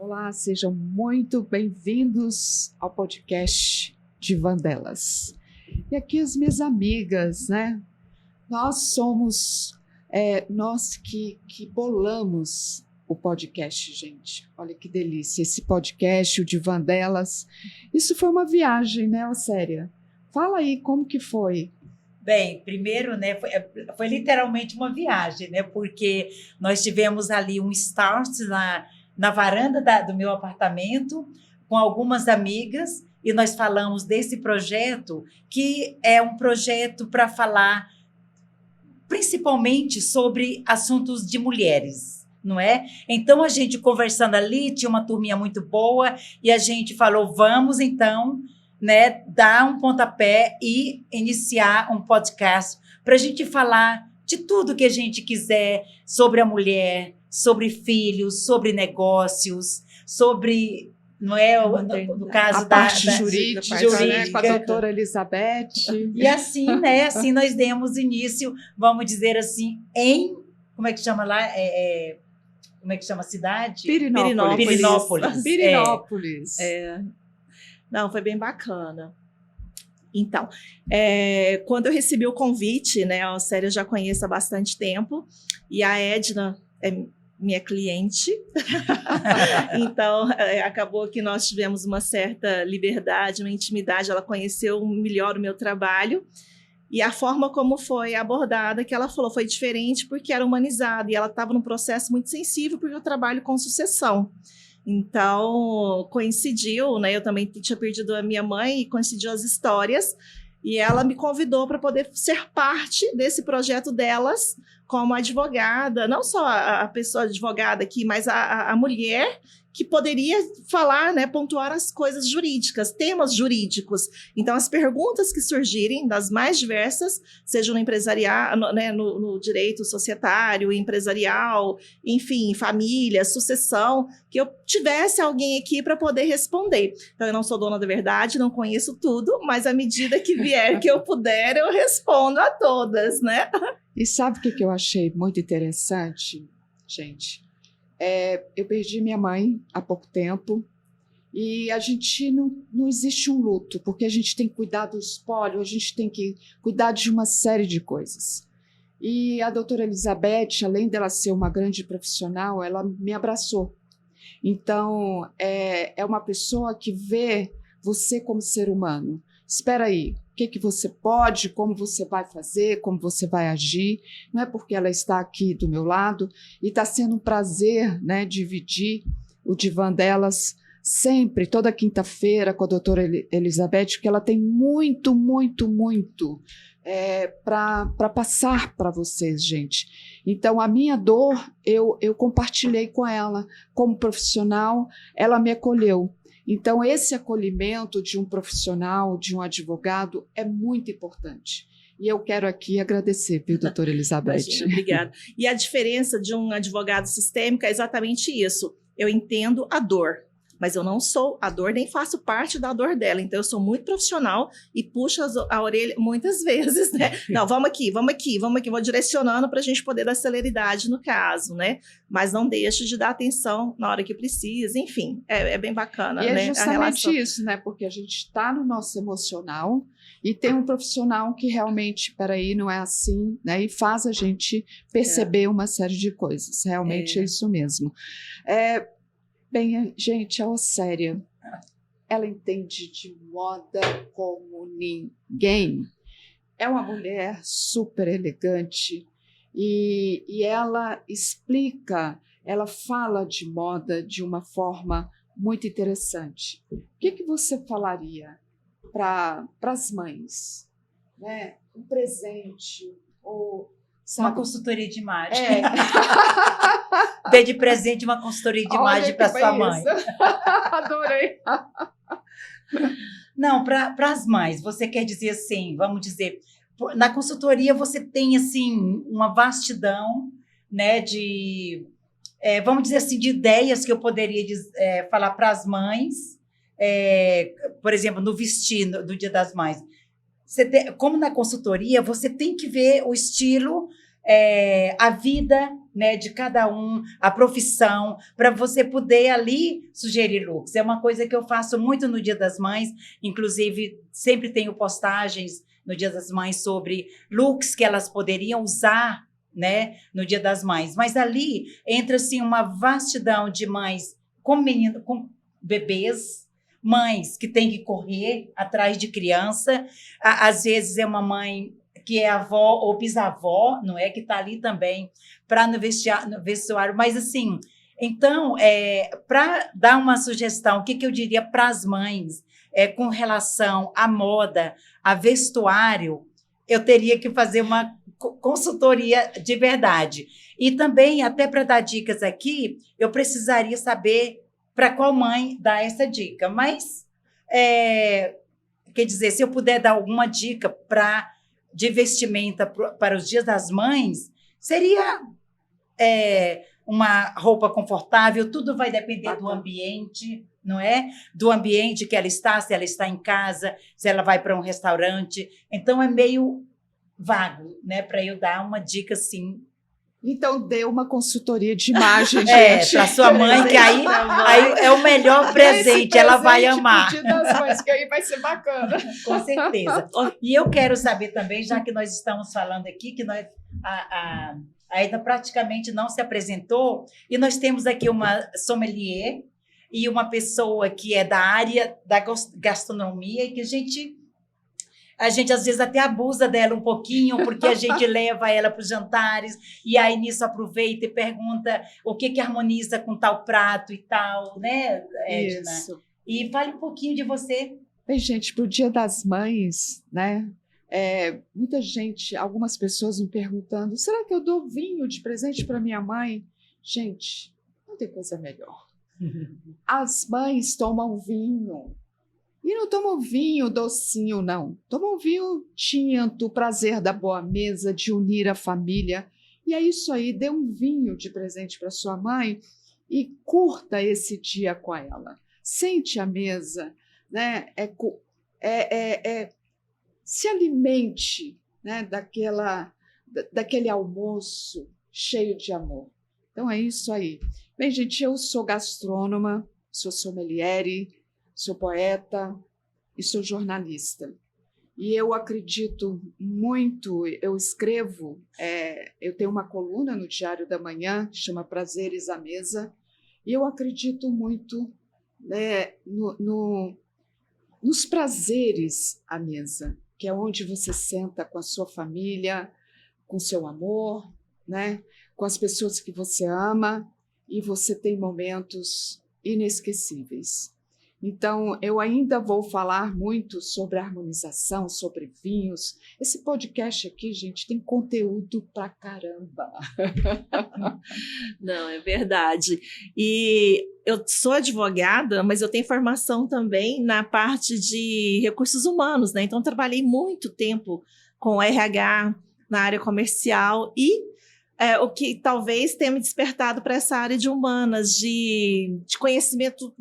Olá, sejam muito bem-vindos ao podcast Divã Delas. E aqui as minhas amigas, né? Nós somos, nós que bolamos o podcast, gente. Olha que delícia, esse podcast, o Divã Delas. Isso foi uma viagem, né, Océria? Fala aí, como que foi? Bem, primeiro, né, foi literalmente uma viagem, né, porque nós tivemos ali um start na varanda do meu apartamento com algumas amigas e nós falamos desse projeto, que é um projeto para falar principalmente sobre assuntos de mulheres, não é? Então, a gente conversando ali, tinha uma turminha muito boa e a gente falou, vamos então, né, dar um pontapé e iniciar um podcast para a gente falar de tudo que a gente quiser sobre a mulher, sobre filhos, sobre negócios, sobre, não é, no caso a parte jurídica, né, com a doutora Elizabeth. E assim, né, assim nós demos início, vamos dizer assim, como é que chama lá? Como é que chama a cidade? Pirinópolis. Não, foi bem bacana. Então, quando eu recebi o convite, né, a Océria eu já conheço há bastante tempo, e a Edna é minha cliente, então acabou que nós tivemos uma certa liberdade, uma intimidade, ela conheceu melhor o meu trabalho, e a forma como foi abordada, que ela falou, foi diferente porque era humanizada, e ela estava num processo muito sensível, porque eu trabalho com sucessão. Então, coincidiu, né? Eu também tinha perdido a minha mãe e coincidiu as histórias, e ela me convidou para poder ser parte desse projeto delas como advogada, não só a pessoa advogada aqui, mas a mulher que poderia falar, né, pontuar as coisas jurídicas, temas jurídicos. Então, as perguntas que surgirem, das mais diversas, seja no empresarial, né, no direito societário, empresarial, enfim, família, sucessão, que eu tivesse alguém aqui para poder responder. Então, eu não sou dona da verdade, não conheço tudo, mas à medida que vier, que eu puder, eu respondo a todas, né? E sabe o que eu achei muito interessante, gente? Eu perdi minha mãe há pouco tempo e a gente não existe um luto, porque a gente tem que cuidar do espólio, a gente tem que cuidar de uma série de coisas. E a doutora Elizabeth, além dela ser uma grande profissional, ela me abraçou. Então, é uma pessoa que vê você como ser humano. Espera aí, o que você pode, como você vai fazer, como você vai agir. Não é porque ela está aqui do meu lado, e está sendo um prazer, né, dividir o divã delas sempre, toda quinta-feira, com a doutora Elizabeth, porque ela tem muito para passar para vocês, gente. Então, a minha dor, eu compartilhei com ela. Como profissional, ela me acolheu. Então, esse acolhimento de um profissional, de um advogado, é muito importante. E eu quero aqui agradecer, viu, doutora Elizabeth? Imagina, obrigada. E a diferença de um advogado sistêmico é exatamente isso. Eu entendo a dor, mas eu não sou a dor, nem faço parte da dor dela. Então, eu sou muito profissional e puxo a orelha muitas vezes, né? Não, vamos aqui, vou direcionando para a gente poder dar celeridade no caso, né? Mas não deixo de dar atenção na hora que precisa, enfim, é bem bacana, e né? É justamente isso, né? Porque a gente está no nosso emocional e tem um profissional que realmente, peraí, não é assim, né? E faz a gente perceber uma série de coisas. Realmente é isso mesmo. Bem, gente, a Océria, ela entende de moda como ninguém. É uma mulher super elegante e ela explica, ela fala de moda de uma forma muito interessante. O que você falaria para as mães? Né? Um presente ou... Sabe? Uma consultoria de imagem. Dê de presente uma consultoria de imagem para sua mãe. Adorei. Não, para as mães, você quer dizer assim, vamos dizer, na consultoria você tem assim uma vastidão, né, de, vamos dizer assim, de ideias que eu poderia falar para as mães, por exemplo, no vestir do Dia das Mães. Como na consultoria, você tem que ver o estilo a vida, né, de cada um, a profissão, para você poder ali sugerir looks. É uma coisa que eu faço muito no Dia das Mães, inclusive sempre tenho postagens no Dia das Mães sobre looks que elas poderiam usar, né, no Dia das Mães. Mas ali entra assim uma vastidão de mães com bebês, mães que têm que correr atrás de criança, às vezes é uma mãe que é avó ou bisavó, não é, que está ali também para no vestuário, mas assim, então, para dar uma sugestão, o que eu diria para as mães com relação à moda, a vestuário, eu teria que fazer uma consultoria de verdade. E também, até para dar dicas aqui, eu precisaria saber para qual mãe dar essa dica. Mas, quer dizer, se eu puder dar alguma dica de vestimenta para os Dias das Mães, seria uma roupa confortável, tudo vai depender do ambiente, não é? Do ambiente que ela está, se ela está em casa, se ela vai para um restaurante. Então, é meio vago, né? Para eu dar uma dica assim. Então, dê uma consultoria de imagem, gente. Para sua mãe, que aí é o melhor presente, ela vai amar. Dia das Mães, que aí vai ser bacana. Com certeza. E eu quero saber também, já que nós estamos falando aqui, que nós, a Edna praticamente não se apresentou, e nós temos aqui uma sommelier e uma pessoa que é da área da gastronomia, e que a gente às vezes até abusa dela um pouquinho, porque a gente leva ela para os jantares, e aí nisso aproveita e pergunta o que harmoniza com tal prato e tal, né, Edna? Isso. E fale um pouquinho de você. Bem, gente, para o Dia das Mães, né? Muita gente, algumas pessoas me perguntando, será que eu dou vinho de presente para minha mãe? Gente, não tem coisa melhor. As mães tomam vinho. E não tomam vinho docinho, não. Tomam vinho tinto, o prazer da boa mesa, de unir a família. E é isso aí, dê um vinho de presente para sua mãe e curta esse dia com ela. Sente à mesa, né? Se alimente, né? daquele almoço cheio de amor. Então é isso aí. Bem, gente, eu sou gastrônoma, sou sommelier, sou poeta e sou jornalista. E eu acredito muito, eu escrevo, eu tenho uma coluna no Diário da Manhã, que chama Prazeres à Mesa, e eu acredito muito, né, nos prazeres à mesa, que é onde você senta com a sua família, com seu amor, né, com as pessoas que você ama, e você tem momentos inesquecíveis. Então, eu ainda vou falar muito sobre harmonização, sobre vinhos. Esse podcast aqui, gente, tem conteúdo pra caramba. Não, é verdade. E eu sou advogada, mas eu tenho formação também na parte de recursos humanos, né? Então, trabalhei muito tempo com RH na área comercial e o que talvez tenha me despertado para essa área de humanas, de conhecimento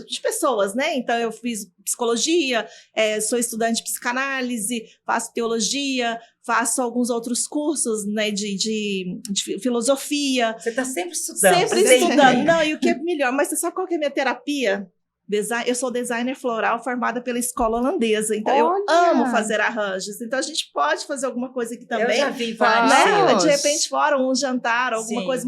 de pessoas, né? Então, eu fiz psicologia, sou estudante de psicanálise, faço teologia, faço alguns outros cursos, né, de filosofia. Você está sempre estudando. Sempre estudando. Não, e o que é melhor, mas você sabe qual que é a minha terapia? Eu sou designer floral formada pela escola holandesa, então eu amo fazer arranjos. Então a gente pode fazer alguma coisa aqui também. Eu já vi vários. Né? De repente, fora um jantar, alguma coisa,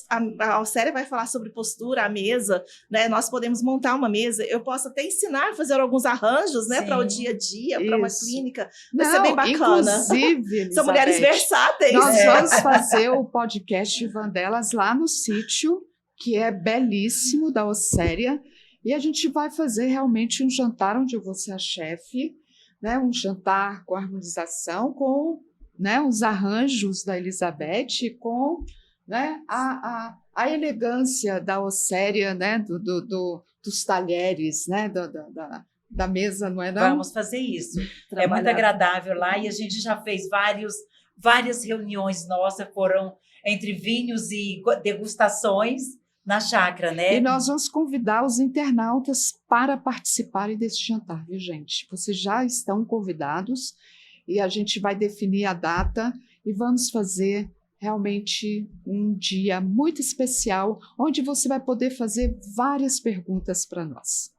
a Alcéria vai falar sobre postura, a mesa, né? Nós podemos montar uma mesa. Eu posso até ensinar a fazer alguns arranjos, né, para o dia a dia, para uma clínica. Vai ser bem bacana. Inclusive, são mulheres versáteis. Nós vamos fazer o podcast Vandelas lá no sítio, que é belíssimo, da Alcéria. E a gente vai fazer realmente um jantar onde eu vou ser a chefe, né? Um jantar com harmonização, com, né, os arranjos da Elizabeth, com, né, a elegância da Alcéria, né, dos talheres, né, da mesa, não é não? Vamos fazer isso. É muito agradável lá e a gente já fez várias reuniões nossas, foram entre vinhos e degustações, na chácara, né? E nós vamos convidar os internautas para participarem desse jantar, viu, gente? Vocês já estão convidados e a gente vai definir a data e vamos fazer realmente um dia muito especial, onde você vai poder fazer várias perguntas para nós.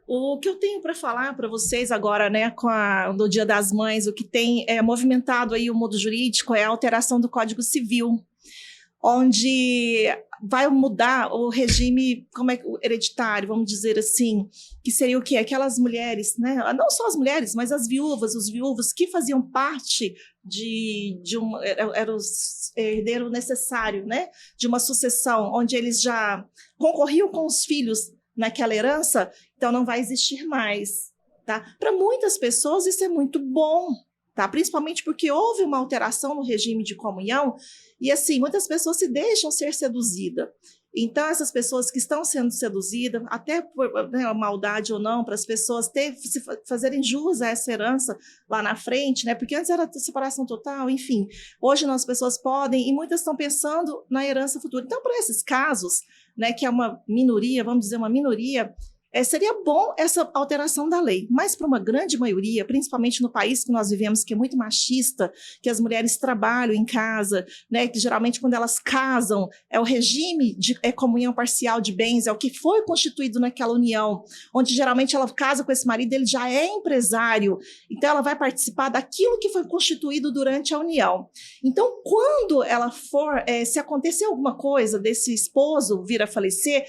O que eu tenho para falar para vocês agora, né, no Dia das Mães, o que tem movimentado aí o mundo jurídico é a alteração do Código Civil, onde vai mudar o regime hereditário, vamos dizer assim, que seria o quê? Aquelas mulheres, né? Não só as mulheres, mas as viúvas, os viúvos que faziam parte era o herdeiro necessário, né? De uma sucessão, onde eles já concorriam com os filhos naquela herança, então não vai existir mais, tá? Para muitas pessoas isso é muito bom, tá? Principalmente porque houve uma alteração no regime de comunhão e, assim, muitas pessoas se deixam ser seduzidas. Então, essas pessoas que estão sendo seduzidas, até por maldade ou não, para as pessoas fazerem jus a essa herança lá na frente, né? Porque antes era separação total, enfim. Hoje as pessoas podem, e muitas estão pensando na herança futura. Então, para esses casos, né, que é uma minoria, vamos dizer, uma minoria, seria bom essa alteração da lei, mas para uma grande maioria, principalmente no país que nós vivemos, que é muito machista, que as mulheres trabalham em casa, né, que geralmente quando elas casam, é o regime de comunhão parcial de bens, é o que foi constituído naquela união, onde geralmente ela casa com esse marido, ele já é empresário, então ela vai participar daquilo que foi constituído durante a união. Então, quando ela for, se acontecer alguma coisa desse esposo vir a falecer,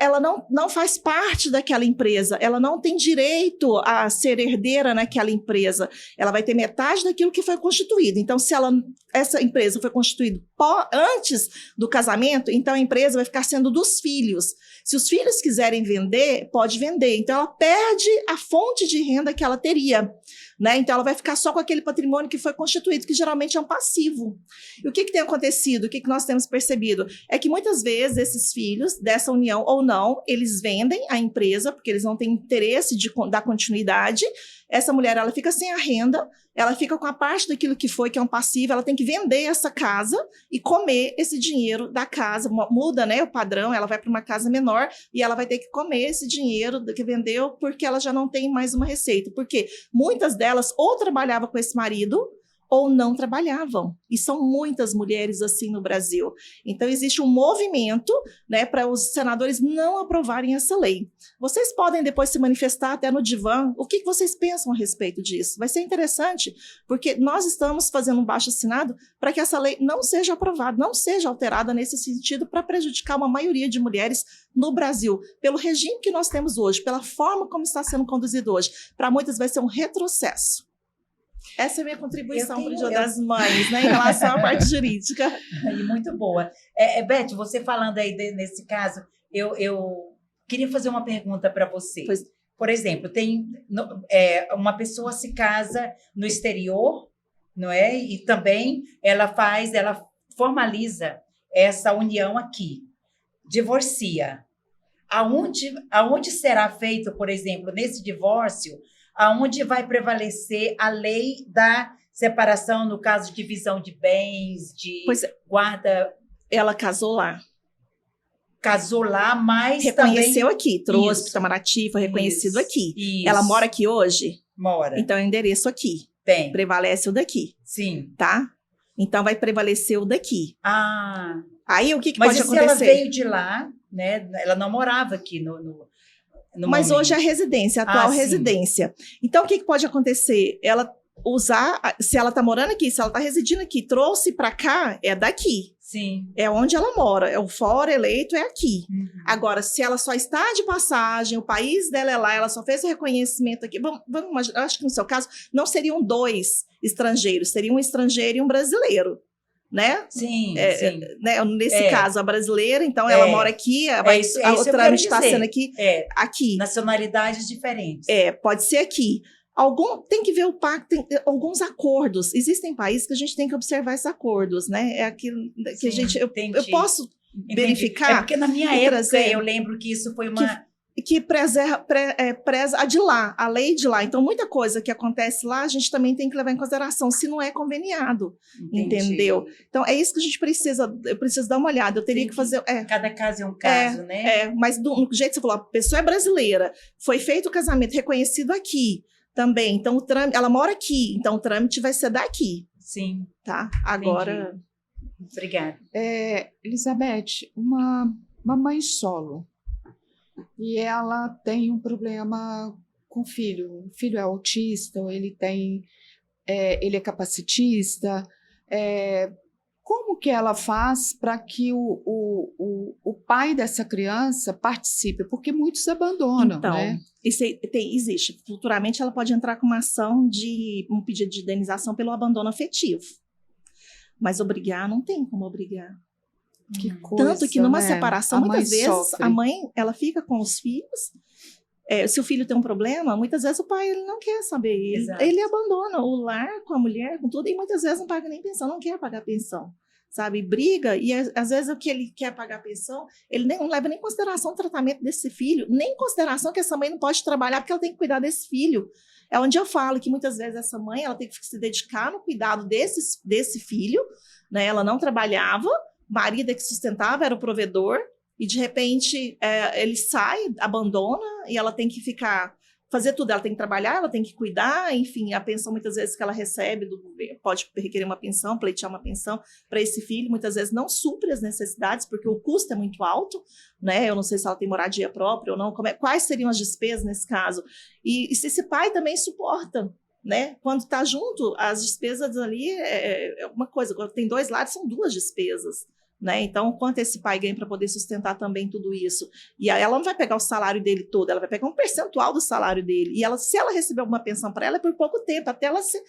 ela não faz parte daquela empresa, ela não tem direito a ser herdeira naquela empresa, ela vai ter metade daquilo que foi constituído. Então, se essa empresa foi constituída antes do casamento, então a empresa vai ficar sendo dos filhos. Se os filhos quiserem vender, pode vender. Então, ela perde a fonte de renda que ela teria, né? Então, ela vai ficar só com aquele patrimônio que foi constituído, que geralmente é um passivo. E o que tem acontecido? O que nós temos percebido? É que muitas vezes esses filhos dessa união ou não, eles vendem a empresa, porque eles não têm interesse de dar continuidade. Essa mulher, ela fica sem a renda, ela fica com a parte daquilo que é um passivo, ela tem que vender essa casa e comer esse dinheiro da casa, muda, né, o padrão, ela vai para uma casa menor e ela vai ter que comer esse dinheiro que vendeu porque ela já não tem mais uma receita, porque muitas delas ou trabalhavam com esse marido ou não trabalhavam. E são muitas mulheres assim no Brasil. Então, existe um movimento, né, para os senadores não aprovarem essa lei. Vocês podem depois se manifestar até no divã. O que vocês pensam a respeito disso? Vai ser interessante, porque nós estamos fazendo um baixo-assinado para que essa lei não seja aprovada, não seja alterada nesse sentido para prejudicar uma maioria de mulheres no Brasil. Pelo regime que nós temos hoje, pela forma como está sendo conduzido hoje, para muitas vai ser um retrocesso. Essa é a minha contribuição para o Dia das Mães, né, em relação à parte jurídica. E muito boa. Beth, você falando aí nesse caso, eu queria fazer uma pergunta para você. Pois. Por exemplo, uma pessoa se casa no exterior, não é? E também ela formaliza essa união aqui, divorcia. Aonde será feito, por exemplo, nesse divórcio, aonde vai prevalecer a lei da separação, no caso de divisão de bens, de guarda? Ela casou lá. Casou lá, mas reconheceu também... aqui, trouxe para Itamaraty, foi reconhecido aqui. Isso. Ela mora aqui hoje? Mora. Então, é o endereço aqui. Tem. Prevalece o daqui. Sim. Tá? Então, vai prevalecer o daqui. Ah. Aí, o que pode acontecer? Mas se ela veio de lá, né? Ela não morava aqui no mas momento. hoje é a residência, a atual residência. Então, o que pode acontecer? Ela se ela está morando aqui, se ela está residindo aqui, trouxe para cá, é daqui. Sim. É onde ela mora. É o fora eleito, é aqui. Uhum. Agora, se ela só está de passagem, o país dela é lá, ela só fez o reconhecimento aqui. Vamos imaginar, acho que no seu caso, não seriam 2 estrangeiros, seria um estrangeiro e um brasileiro. Né? Sim, sim. Né? Nesse caso, a brasileira, então ela mora aqui, o trâmite está sendo aqui. Nacionalidades diferentes. Pode ser aqui. Tem que ver o pacto, tem alguns acordos. Existem países que a gente tem que observar esses acordos, né? É aquilo que eu posso verificar. É porque na minha época eu lembro que isso foi uma... Que preza a de lá, a lei de lá. Então, muita coisa que acontece lá, a gente também tem que levar em consideração, se não é conveniado. Entendi. Entendeu? Então, é isso que a gente eu preciso dar uma olhada. Eu teria que fazer... Cada caso é um caso, né? Mas do jeito que você falou, a pessoa é brasileira, foi feito o casamento reconhecido aqui também. Então, ela mora aqui, então o trâmite vai ser daqui. Sim, tá? Agora, obrigada. Elizabeth, uma mãe solo, e ela tem um problema com o filho. O filho é autista, ou ele é capacitista. Como que ela faz para que o pai dessa criança participe? Porque muitos abandonam, então, né? isso existe. Futuramente ela pode entrar com uma ação um pedido de indenização pelo abandono afetivo. Mas obrigar, não tem como obrigar. Que coisa, tanto que numa né? separação, A mãe muitas vezes, sofre. a mãe, ela fica com os filhos. Se o filho tem um problema, muitas vezes o pai ele não quer saber. Ele abandona o lar com a mulher, com tudo, e muitas vezes não paga nem pensão, não quer pagar pensão. Sabe? Briga, e às vezes o que ele quer pagar pensão, ele não leva nem em consideração o tratamento desse filho, nem em consideração que essa mãe não pode trabalhar porque ela tem que cuidar desse filho. É onde eu falo que muitas vezes essa mãe ela tem que se dedicar no cuidado desse filho, né? Ela não trabalhava, o marido é que sustentava, era o provedor, e de repente ele sai, abandona, e ela tem que fazer tudo, ela tem que trabalhar, ela tem que cuidar, enfim, a pensão muitas vezes que ela recebe do governo, pode requerer uma pensão, pleitear uma pensão para esse filho, muitas vezes não supre as necessidades, porque o custo é muito alto, né? Eu não sei se ela tem moradia própria ou não, quais seriam as despesas nesse caso, e se esse pai também suporta, né? Quando está junto, as despesas ali é uma coisa, quando tem dois lados, são duas despesas. Né? Então, quanto esse pai ganha para poder sustentar também tudo isso? E aí ela não vai pegar o salário dele todo, ela vai pegar um percentual do salário dele. E se ela receber alguma pensão para ela, é por pouco tempo, até ela se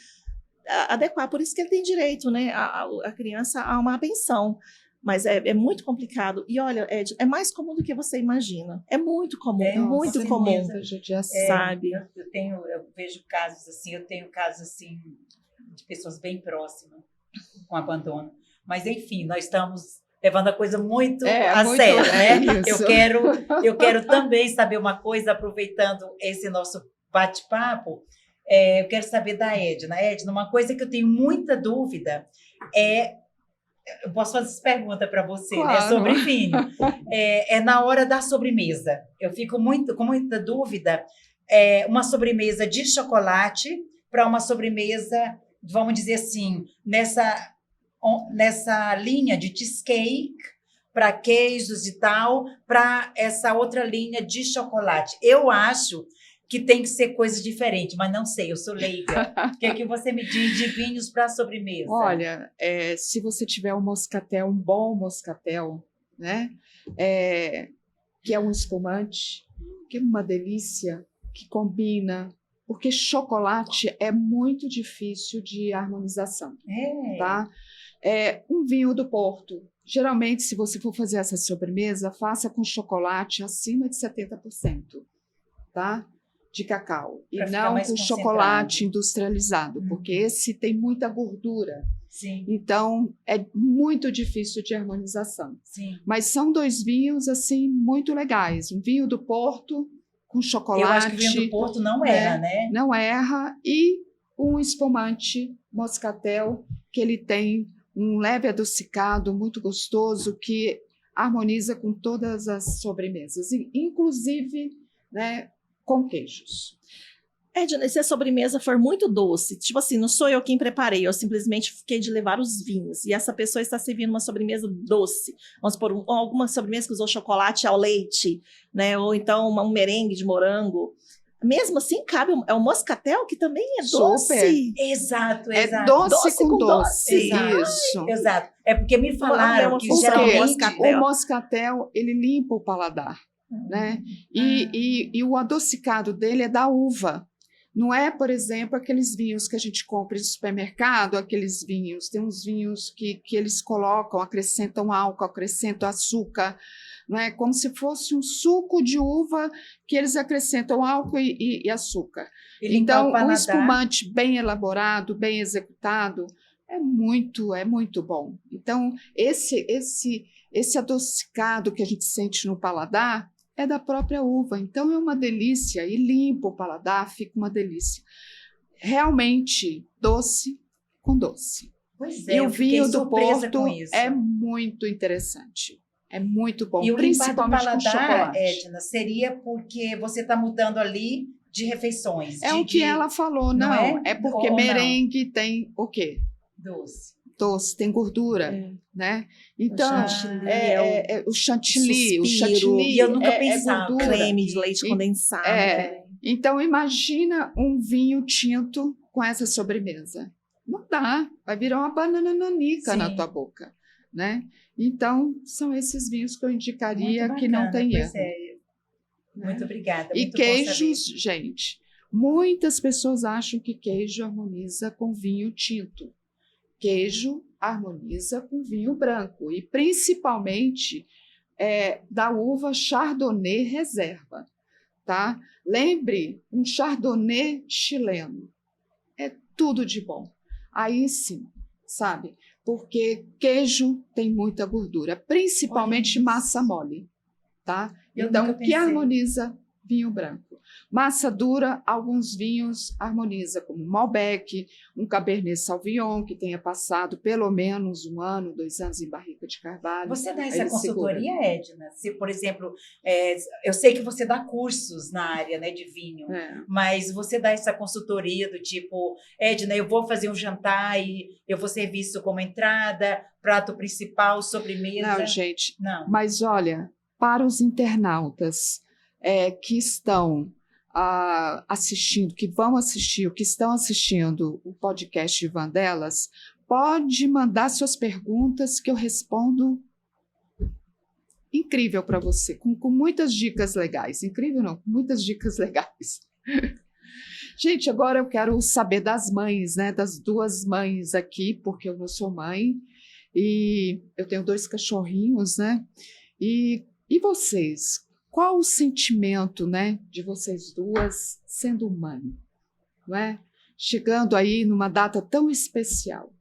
adequar. Por isso que ele tem direito, né, a criança a uma pensão. Mas é muito complicado. E olha, Ed, é mais comum do que você imagina. É muito comum, muito comum. Sabe? Eu vejo casos assim, de pessoas bem próximas com abandono. Mas, enfim, nós estamos levando a coisa muito a sério, né? Eu quero também saber uma coisa, aproveitando esse nosso bate-papo, eu quero saber da Edna. Edna, uma coisa que eu tenho muita dúvida eu posso fazer essa pergunta para você, claro, né, sobre vinho. Na hora da sobremesa. Eu fico com muita dúvida, uma sobremesa de chocolate para uma sobremesa, vamos dizer assim, nessa linha de cheesecake para queijos e tal, para essa outra linha de chocolate. Eu acho que tem que ser coisa diferente, mas não sei, eu sou leiga. O que é que você me diz de vinhos para sobremesa? Olha, se você tiver um bom moscatel, né, que é um espumante, que é uma delícia, que combina, porque chocolate é muito difícil de harmonização, tá? Um vinho do Porto. Geralmente, se você for fazer essa sobremesa, faça com chocolate acima de 70%, tá? De cacau. E não com chocolate industrializado, porque esse tem muita gordura. Sim. Então, é muito difícil de harmonização. Sim. Mas são dois vinhos, assim, muito legais. Um vinho do Porto com chocolate. Eu acho que o vinho do Porto não erra, né? Não erra. E um espumante moscatel, que ele tem um leve adocicado muito gostoso, que harmoniza com todas as sobremesas, inclusive, né, com queijos. Edna, se a sobremesa for muito doce, tipo assim, não sou eu quem preparei, eu simplesmente fiquei de levar os vinhos, e essa pessoa está servindo uma sobremesa doce, vamos supor, alguma sobremesa que usou chocolate ao leite, né, ou então um merengue de morango, mesmo assim cabe, é o moscatel, que também é doce. Super. Exato. É doce com doce. Isso. Exato. É porque me falaram que geralmente o moscatel, ele limpa o paladar, né? E o adocicado dele é da uva. Não é, por exemplo, aqueles vinhos que a gente compra no supermercado, aqueles vinhos. Tem uns vinhos que eles colocam, acrescentam álcool, acrescentam açúcar, não é? Como se fosse um suco de uva que eles acrescentam álcool e açúcar. Então, um espumante bem elaborado, bem executado, é muito bom. Então, esse adocicado que a gente sente no paladar é da própria uva. Então, é uma delícia e limpa o paladar, fica uma delícia. Realmente, doce com doce. Pois é, e o vinho do Porto com isso. É muito interessante. É muito bom, e principalmente o limpar do paladar, com chocolate. Edna, seria porque você está mudando ali de refeições. É o que ela falou, não. É porque merengue tem o quê? Doce, tem gordura, né? Então, o chantilly, E eu nunca pensava. gordura. Creme de leite condensado. Então, imagina um vinho tinto com essa sobremesa. Não dá, vai virar uma banana nanica na tua boca, né? Então, são esses vinhos que eu indicaria que não tem erro. Muito obrigada. E muito queijos, gente, muitas pessoas acham que queijo harmoniza com vinho tinto. Queijo harmoniza com vinho branco e principalmente da uva Chardonnay reserva, tá? Lembre, um Chardonnay chileno é tudo de bom. Aí sim, sabe? Porque queijo tem muita gordura, principalmente massa mole, tá? Então, o que harmoniza? Vinho branco. Massa dura, alguns vinhos harmoniza, como Malbec, um Cabernet Sauvignon, que tenha passado pelo menos 1 ano, 2 anos em barrica de carvalho. Você dá essa consultoria, Edna? Se, por exemplo, eu sei que você dá cursos na área, né, de vinho, mas você dá essa consultoria do tipo, Edna, eu vou fazer um jantar e eu vou servir isso como entrada, prato principal, sobremesa? Não, gente. Não. Mas olha, para os internautas que estão assistindo, que vão assistir, ou que estão assistindo o podcast de Vandelas, pode mandar suas perguntas que eu respondo incrível para você, com muitas dicas legais. Incrível não, com muitas dicas legais. Gente, agora eu quero saber das mães, né? Das 2 mães aqui, porque eu não sou mãe, e eu tenho 2 cachorrinhos, né? E vocês? Qual o sentimento, né, de vocês 2 sendo mãe, não é? Chegando aí numa data tão especial.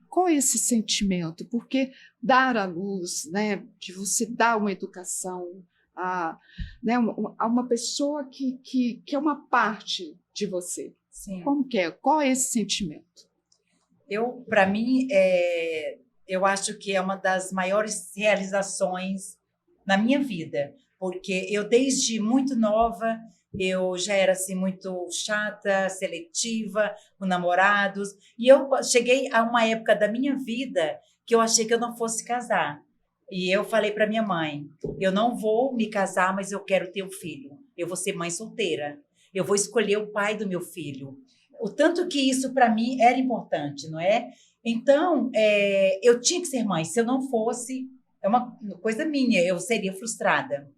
Qual é esse sentimento? Porque dar à luz, né, de você dar uma educação a uma pessoa que é uma parte de você. Sim. Como que é? Qual é esse sentimento? Para mim, eu acho que é uma das maiores realizações na minha vida. Porque eu, desde muito nova, eu já era assim, muito chata, seletiva, com namorados. E eu cheguei a uma época da minha vida que eu achei que eu não fosse casar. E eu falei para minha mãe, eu não vou me casar, mas eu quero ter um filho. Eu vou ser mãe solteira. Eu vou escolher o pai do meu filho. O tanto que isso, para mim, era importante, não é? Então, eu tinha que ser mãe. Se eu não fosse, é uma coisa minha, eu seria frustrada.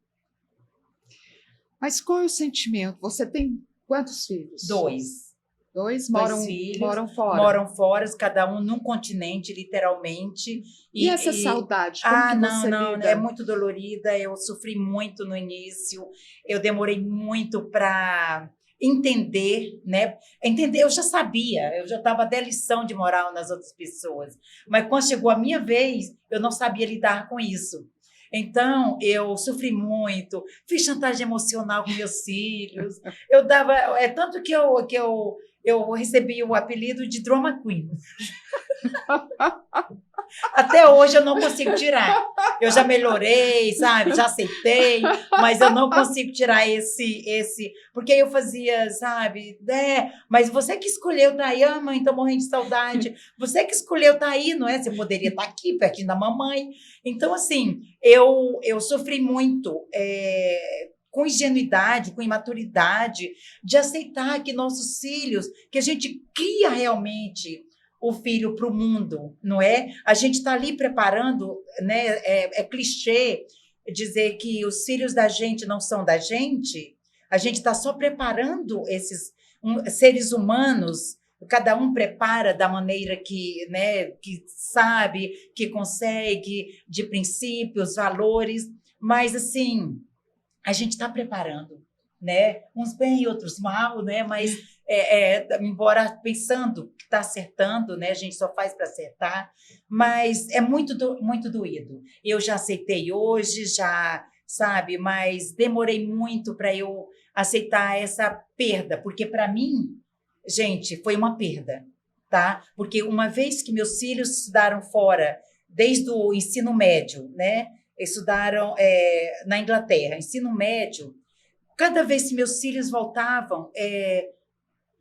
Mas qual é o sentimento? Você tem quantos filhos? 2. 2 filhos, moram fora? Moram fora, cada um num continente, literalmente. E essa saudade? Como que você lida? É muito dolorida. Eu sofri muito no início. Eu demorei muito para entender, né? Entender, eu já sabia, eu já estava até lição de moral nas outras pessoas. Mas quando chegou a minha vez, eu não sabia lidar com isso. Então, eu sofri muito, fiz chantagem emocional com meus filhos. Eu dava. Tanto que eu recebi o apelido de Drama Queen. Até hoje eu não consigo tirar. Eu já melhorei, sabe? Já aceitei, mas eu não consigo tirar esse. Porque eu fazia, sabe? Mas você que escolheu estar aí, mãe, tô morrendo de saudade. Você que escolheu estar aí, não é? Você poderia estar aqui, pertinho da mamãe. Então, assim, eu sofri muito. Com ingenuidade, com imaturidade, de aceitar que nossos filhos, que a gente cria realmente o filho para o mundo, não é? A gente está ali preparando, né? É clichê dizer que os filhos da gente não são da gente. A gente está só preparando esses seres humanos. Cada um prepara da maneira que, né, que sabe, que consegue, de princípios, valores. Mas, assim, a gente está preparando, né? Uns bem e outros mal, né? Mas, embora pensando que está acertando, né? A gente só faz para acertar, mas é muito doído. Eu já aceitei hoje, já, sabe? Mas demorei muito para eu aceitar essa perda, porque para mim, gente, foi uma perda, tá? Porque uma vez que meus filhos estudaram fora, desde o ensino médio, né? Estudaram na Inglaterra, ensino médio. Cada vez que meus filhos voltavam,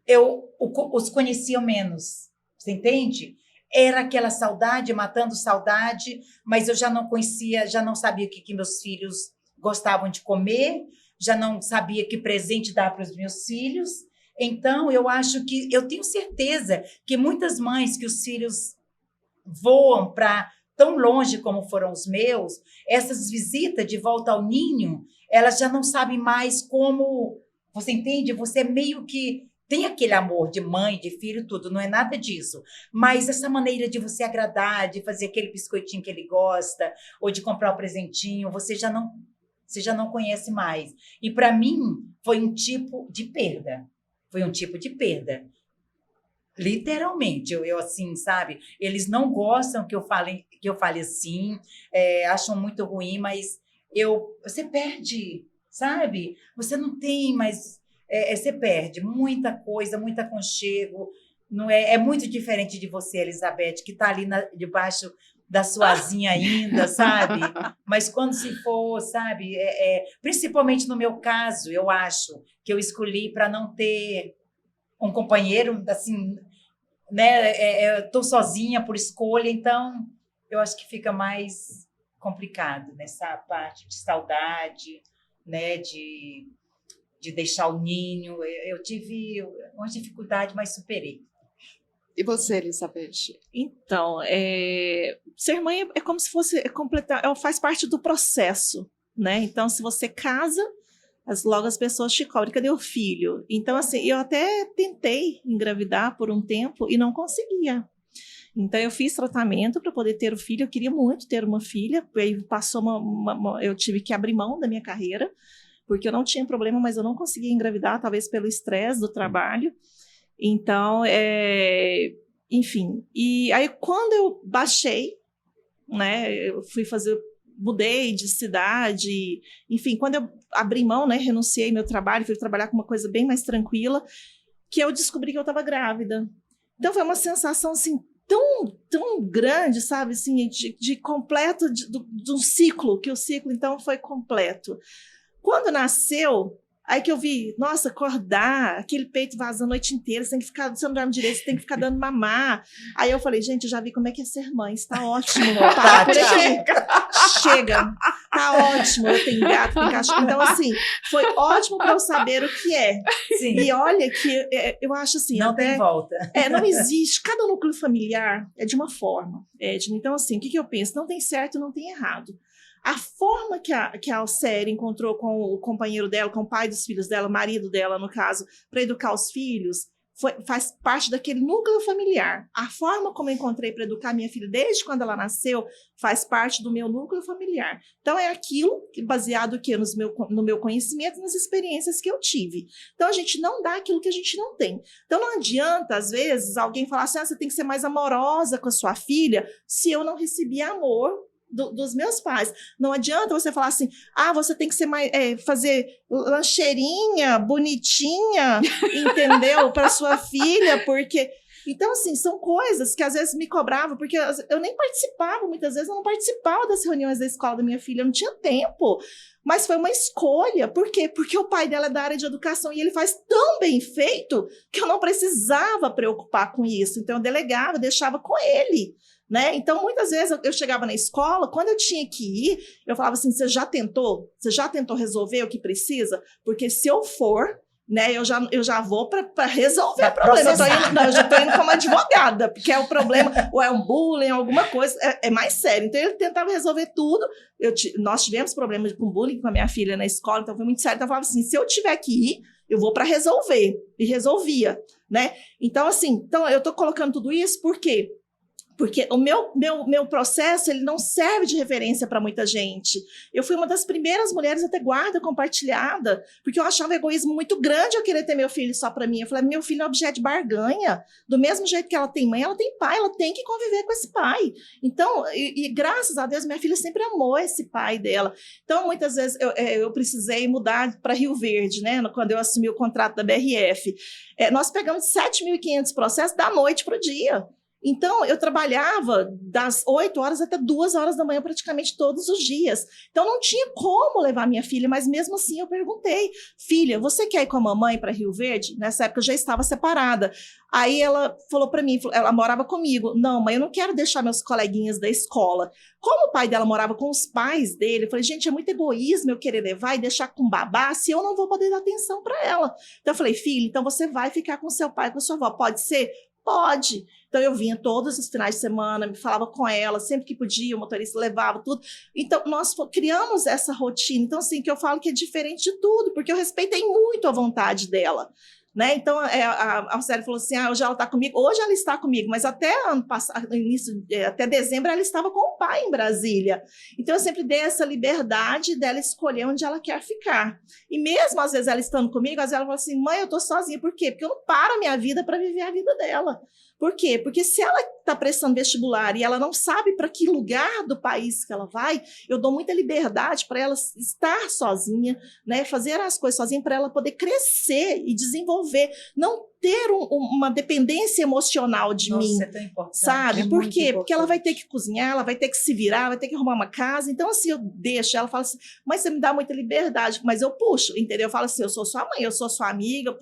eu os conhecia menos, você entende? era aquela saudade, matando saudade, mas eu já não conhecia, já não sabia o que meus filhos gostavam de comer, já não sabia que presente dar para os meus filhos. Então, eu acho que, eu tenho certeza que muitas mães que os filhos voam para tão longe como foram os meus, essas visitas de volta ao ninho, elas já não sabem mais como, você entende? Você meio que tem aquele amor de mãe, de filho, tudo, não é nada disso. Mas essa maneira de você agradar, de fazer aquele biscoitinho que ele gosta, ou de comprar um presentinho, você já não conhece mais. E para mim, foi um tipo de perda. Foi um tipo de perda. Literalmente, eu assim, sabe? Eles não gostam que eu fale assim, acham muito ruim, mas você perde, sabe? Você não tem mais... você perde muita coisa, muito aconchego. Não é muito diferente de você, Elizabeth, que está ali debaixo da sua asinha ainda, sabe? Mas quando se for, sabe? Principalmente no meu caso, eu acho que eu escolhi para não ter um companheiro, assim, né? Eu estou sozinha por escolha, então eu acho que fica mais complicado nessa parte de saudade, né? De deixar o ninho. Eu tive uma dificuldade, mas superei. E você, Elizabeth? Então, ser mãe é como se fosse completar, faz parte do processo, né? Então, se você casa, logo as pessoas te cobram, cadê o filho? Então, assim, eu até tentei engravidar por um tempo e não conseguia. Então, eu fiz tratamento para poder ter o filho, eu queria muito ter uma filha, aí passou eu tive que abrir mão da minha carreira, porque eu não tinha problema, mas eu não conseguia engravidar, talvez pelo estresse do trabalho. Então, enfim. E aí, quando eu baixei, né, eu mudei de cidade, enfim, quando eu abri mão, né, renunciei meu trabalho, fui trabalhar com uma coisa bem mais tranquila, que eu descobri que eu estava grávida. Então, foi uma sensação, assim, tão grande, sabe, assim, de completo, de um ciclo, que o ciclo, então, foi completo. Quando nasceu, aí que eu vi, nossa, acordar, aquele peito vazando a noite inteira, você não dorme direito, você tem que ficar dando mamar. Aí eu falei, gente, eu já vi como é que é ser mãe, está ótimo, tá por aqui. Chega, tá ótimo, eu tenho gato, tenho cachorro. Então, assim, foi ótimo para eu saber o que é. Sim. E olha que eu acho assim... Não tem volta. Não existe, cada núcleo familiar é de uma forma, Edna. Então, assim, o que eu penso? Não tem certo, não tem errado. A forma que a Alcéria encontrou com o companheiro dela, com o pai dos filhos dela, o marido dela, no caso, para educar os filhos, faz parte daquele núcleo familiar. A forma como eu encontrei para educar minha filha desde quando ela nasceu faz parte do meu núcleo familiar. Então, é aquilo baseado no meu conhecimento, nas experiências que eu tive. Então, a gente não dá aquilo que a gente não tem. Então, não adianta, às vezes, alguém falar assim, você tem que ser mais amorosa com a sua filha, se eu não recebi amor dos meus pais. Não adianta você falar assim, você tem que ser mais, fazer lancheirinha, bonitinha, entendeu? Para sua filha, porque... Então, assim, são coisas que às vezes me cobravam, porque eu nem participava, muitas vezes eu não participava das reuniões da escola da minha filha, eu não tinha tempo. Mas foi uma escolha. Por quê? Porque o pai dela é da área de educação e ele faz tão bem feito que eu não precisava preocupar com isso. Então, eu delegava, deixava com ele. Né? Então, muitas vezes eu chegava na escola, quando eu tinha que ir, eu falava assim, você já tentou? Você já tentou resolver o que precisa? Porque se eu for, né, eu já vou para resolver o problema. Eu já estou indo como advogada, porque é o problema, ou é um bullying, alguma coisa, é mais sério. Então, ele tentava resolver tudo. Nós tivemos problemas com bullying com a minha filha na escola, então foi muito sério. Então, eu falava assim, se eu tiver que ir, eu vou para resolver. E resolvia, né? Então, assim, eu estou colocando tudo isso por quê? Porque o meu processo, ele não serve de referência para muita gente. Eu fui uma das primeiras mulheres a ter guarda compartilhada, porque eu achava um egoísmo muito grande eu querer ter meu filho só para mim. Eu falei, meu filho é objeto de barganha. Do mesmo jeito que ela tem mãe, ela tem pai, ela tem que conviver com esse pai. Então, graças a Deus, minha filha sempre amou esse pai dela. Então, muitas vezes, eu precisei mudar para Rio Verde, né? Quando eu assumi o contrato da BRF. Nós pegamos 7.500 processos da noite para o dia. Então, eu trabalhava das 8 horas até 2 horas da manhã, praticamente todos os dias. Então, não tinha como levar minha filha, mas mesmo assim eu perguntei, filha, você quer ir com a mamãe para Rio Verde? Nessa época eu já estava separada. Aí ela falou para mim, ela morava comigo. Não, mãe, eu não quero deixar meus coleguinhas da escola. Como o pai dela morava com os pais dele, eu falei, gente, é muito egoísmo eu querer levar e deixar com babá se eu não vou poder dar atenção para ela. Então, eu falei, filha, então você vai ficar com seu pai, com sua avó. Pode ser? Pode. Então, eu vinha todos os finais de semana, me falava com ela, sempre que podia, o motorista levava tudo. Então, nós criamos essa rotina. Então, assim, que eu falo que é diferente de tudo, porque eu respeitei muito a vontade dela. Né? Então, a Célia falou assim, hoje ela está comigo, hoje ela está comigo, mas até ano passado, até dezembro, ela estava com o pai em Brasília. Então, eu sempre dei essa liberdade dela escolher onde ela quer ficar. E mesmo, às vezes, ela estando comigo, às vezes ela fala assim, mãe, eu estou sozinha. Por quê? Porque eu não paro a minha vida para viver a vida dela. Por quê? Porque se ela está prestando vestibular e ela não sabe para que lugar do país que ela vai, eu dou muita liberdade para ela estar sozinha, né? Fazer as coisas sozinha para ela poder crescer e desenvolver, não ter uma dependência emocional de mim, é tão importante. Sabe? Por quê? Porque ela vai ter que cozinhar, ela vai ter que se virar, vai ter que arrumar uma casa. Então, assim, eu deixo, ela fala assim, mas você me dá muita liberdade, mas eu puxo, entendeu? Eu falo assim, eu sou sua mãe, eu sou sua amiga,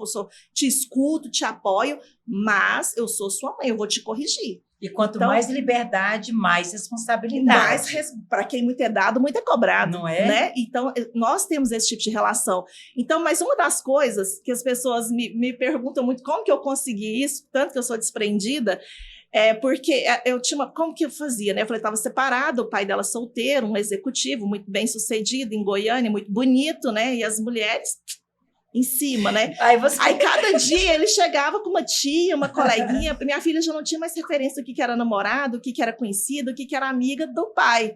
te escuto, te apoio, mas eu sou sua mãe, eu vou te corrigir. E quanto mais liberdade, mais responsabilidade. Para quem muito é dado, muito é cobrado. Não é? Né? Então, nós temos esse tipo de relação. Então, mas uma das coisas que as pessoas me perguntam muito, como que eu consegui isso, tanto que eu sou desprendida, porque eu tinha como que eu fazia, né? Eu falei, estava separado, o pai dela solteiro, um executivo muito bem sucedido em Goiânia, muito bonito, né? E as mulheres em cima, né? Aí cada dia ele chegava com uma tia, uma coleguinha. Minha filha já não tinha mais referência do que era namorado, o que era conhecido, o que era amiga do pai,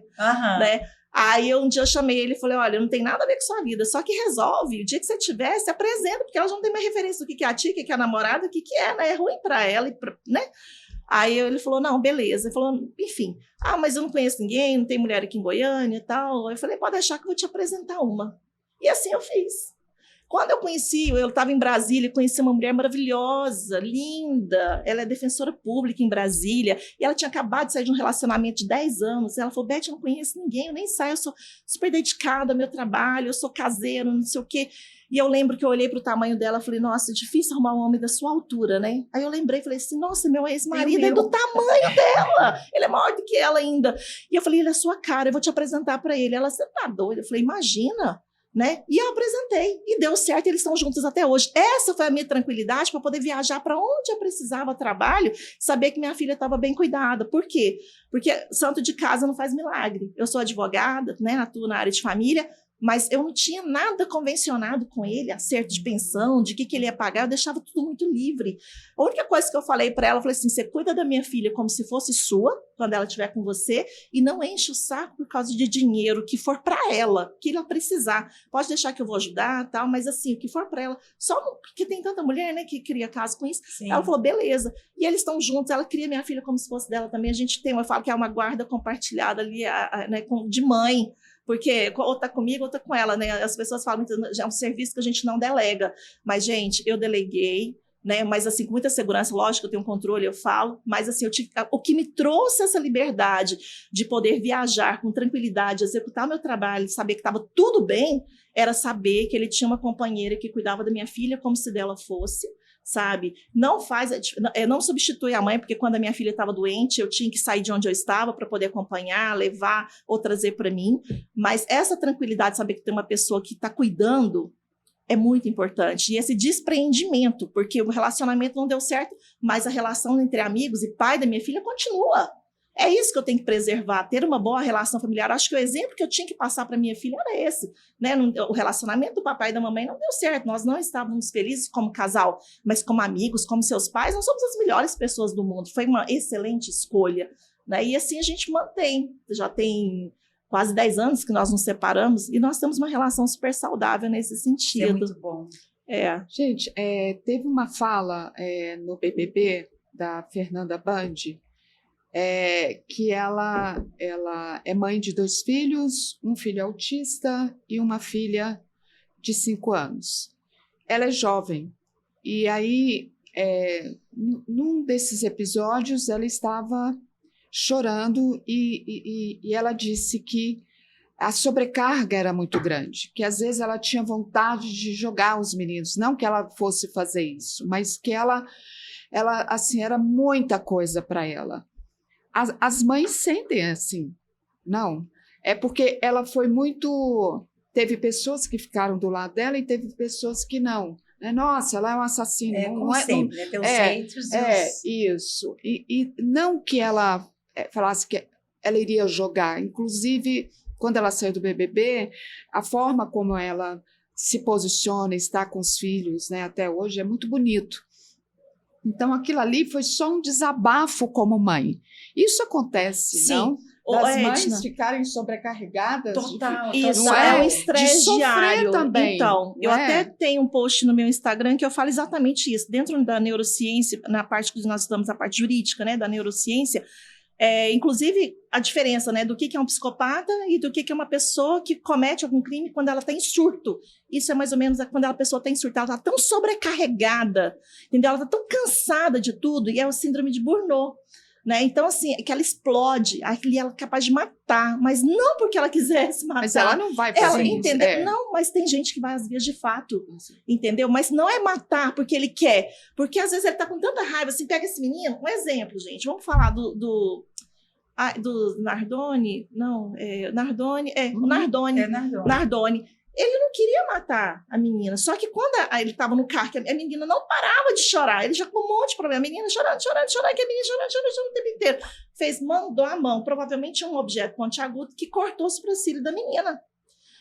né? Aí um dia eu chamei ele e falei, olha, não tem nada a ver com sua vida, só que resolve, o dia que você tiver, se apresenta, porque ela já não tem mais referência do que é a tia, o que é a namorada, o que é, né? É ruim para ela, né? Aí ele falou, não, beleza. Ele falou, enfim, mas eu não conheço ninguém, não tem mulher aqui em Goiânia e tal. Eu falei, pode deixar que eu vou te apresentar uma. E assim eu fiz. Quando eu conheci, eu estava em Brasília e conheci uma mulher maravilhosa, linda. Ela é defensora pública em Brasília. E ela tinha acabado de sair de um relacionamento de 10 anos. Ela falou, Beth, eu não conheço ninguém, eu nem saio, eu sou super dedicada ao meu trabalho, eu sou caseira, não sei o quê. E eu lembro que eu olhei para o tamanho dela e falei, nossa, é difícil arrumar um homem da sua altura, né? Aí eu lembrei e falei assim, nossa, meu ex-marido é do tamanho dela. Ele é maior do que ela ainda. E eu falei, ele é a sua cara, eu vou te apresentar para ele. Ela, você tá doida? Eu falei, imagina. Né? E eu apresentei, e deu certo, eles estão juntos até hoje. Essa foi a minha tranquilidade para poder viajar para onde eu precisava trabalho, saber que minha filha estava bem cuidada. Por quê? Porque santo de casa não faz milagre. Eu sou advogada, né? Atuo na área de família, mas eu não tinha nada convencionado com ele, acerto de pensão, de que ele ia pagar, eu deixava tudo muito livre. A única coisa que eu falei para ela, eu falei assim, você cuida da minha filha como se fosse sua, quando ela estiver com você, e não enche o saco por causa de dinheiro, que for para ela, que ela precisar. Pode deixar que eu vou ajudar, tal, mas assim, o que for para ela, só porque tem tanta mulher, né, que cria casa com isso. Sim. Ela falou, beleza. E eles estão juntos, ela cria minha filha como se fosse dela também. A gente tem, eu falo que é uma guarda compartilhada ali, né, de mãe, porque ou tá comigo ou tá com ela, né? As pessoas falam, é um serviço que a gente não delega. Mas, gente, eu deleguei, né? Mas, assim, com muita segurança, lógico, eu tenho controle, eu falo. Mas, assim, o que me trouxe essa liberdade de poder viajar com tranquilidade, executar meu trabalho, saber que estava tudo bem, era saber que ele tinha uma companheira que cuidava da minha filha como se dela fosse, sabe? Não substitui a mãe, porque quando a minha filha estava doente, eu tinha que sair de onde eu estava para poder acompanhar, levar ou trazer para mim. Mas essa tranquilidade, saber que tem uma pessoa que está cuidando, é muito importante. E esse despreendimento, porque o relacionamento não deu certo, mas a relação entre amigos e pai da minha filha continua. É isso que eu tenho que preservar, ter uma boa relação familiar. Acho que o exemplo que eu tinha que passar para minha filha era esse, né? O relacionamento do papai e da mamãe não deu certo, nós não estávamos felizes como casal, mas como amigos, como seus pais, nós somos as melhores pessoas do mundo. Foi uma excelente escolha, né? E assim a gente mantém. Já tem quase 10 anos que nós nos separamos e nós temos uma relação super saudável nesse sentido. É muito bom. Gente, teve uma fala no BBB da Fernanda Band, que ela é mãe de 2 filhos, um filho autista e uma filha de 5 anos. Ela é jovem, e aí num desses episódios, ela estava chorando e ela disse que a sobrecarga era muito grande, que às vezes ela tinha vontade de jogar os meninos, não que ela fosse fazer isso, mas que ela assim, era muita coisa para ela. As mães sentem assim, não, é porque ela foi muito... Teve pessoas que ficaram do lado dela e teve pessoas que não. Nossa, ela é um assassino. Como sempre, né? Tem os haters e os... Isso. E não que ela falasse que ela iria jogar. Inclusive, quando ela saiu do BBB, a forma como ela se posiciona, está com os filhos, né, até hoje, é muito bonito. Então, aquilo ali foi só um desabafo como mãe. Isso acontece, Sim. não? Das mães Edna, ficarem sobrecarregadas. Total, isso total. é um estresse De diário também. Então, eu não até tenho um post no meu Instagram que eu falo exatamente isso. Dentro da neurociência, na parte que nós estudamos a parte jurídica, né, da neurociência, inclusive a diferença, né, do que é um psicopata e do que é uma pessoa que comete algum crime quando ela está em surto. Isso é mais ou menos quando a pessoa está em surto, ela está tão sobrecarregada, entendeu? Ela está tão cansada de tudo, e é o síndrome de Burnout. Né? Então, assim, é que ela explode, ali ela é capaz de matar, mas não porque ela quisesse matar. Mas ela não vai fazer isso. Entendeu? Não, mas tem gente que vai às vezes de fato, entendeu? Mas não é matar porque ele quer, porque às vezes ele tá com tanta raiva, assim, pega esse menino, um exemplo, gente, vamos falar do Nardone, não, o Nardone. Ele não queria matar a menina, só que quando ele estava no carro, a menina não parava de chorar, ele já com um monte de problema, a menina chorando, que a menina chorando o tempo inteiro. Mandou a mão, provavelmente um objeto pontiagudo que cortou o supercílio da menina.